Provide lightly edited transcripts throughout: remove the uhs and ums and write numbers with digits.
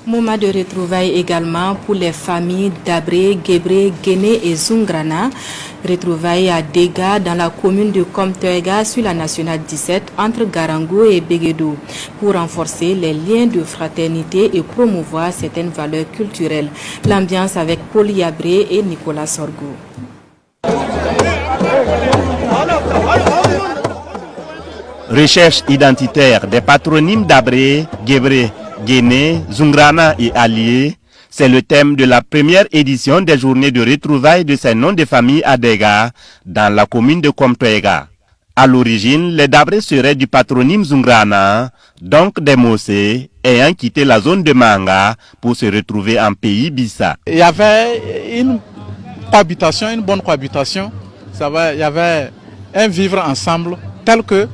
Moment de retrouvailles également pour les familles d'Abré, Guébré, Guéné et Zungrana. Retrouvailles à Dega dans la commune de Komtoega sur la nationale 17 entre Garango et Béguédou pour renforcer les liens de fraternité et promouvoir certaines valeurs culturelles. L'ambiance avec Paul Yabré et Nicolas Sorgo. Recherche identitaire des patronymes d'Abré, Guébré, Guéné, Zungrana et Allié, c'est le thème de la première édition des journées de retrouvailles de ces noms de famille à Dega, dans la commune de Komtoega. À l'origine, les Dabré seraient du patronyme Zungrana, donc des Mossé, ayant quitté la zone de Manga pour se retrouver en pays Bissa. Il y avait une cohabitation, une bonne cohabitation. Il y avait un vivre ensemble tel que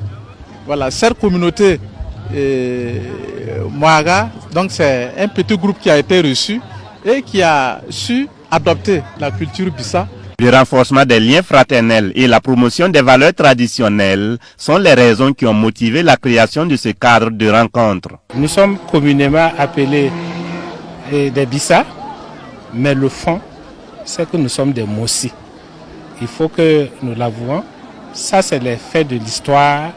cette communauté Moaga, donc c'est un petit groupe qui a été reçu et qui a su adopter la culture Bissa. Le renforcement des liens fraternels et la promotion des valeurs traditionnelles sont les raisons qui ont motivé la création de ce cadre de rencontre. Nous sommes communément appelés des Bissa, mais le fond, c'est que nous sommes des Mossi. Il faut que nous l'avouons. Ça, c'est les faits de l'histoire,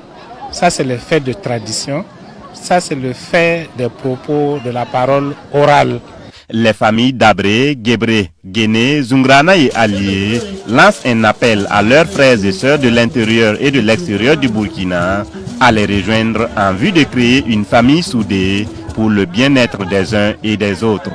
ça, c'est les faits de tradition, ça, c'est le fait des propos de la parole orale. Les familles d'Abré, Guébré, Guéné, Zungrana et Allié lancent un appel à leurs frères et sœurs de l'intérieur et de l'extérieur du Burkina à les rejoindre en vue de créer une famille soudée pour le bien-être des uns et des autres.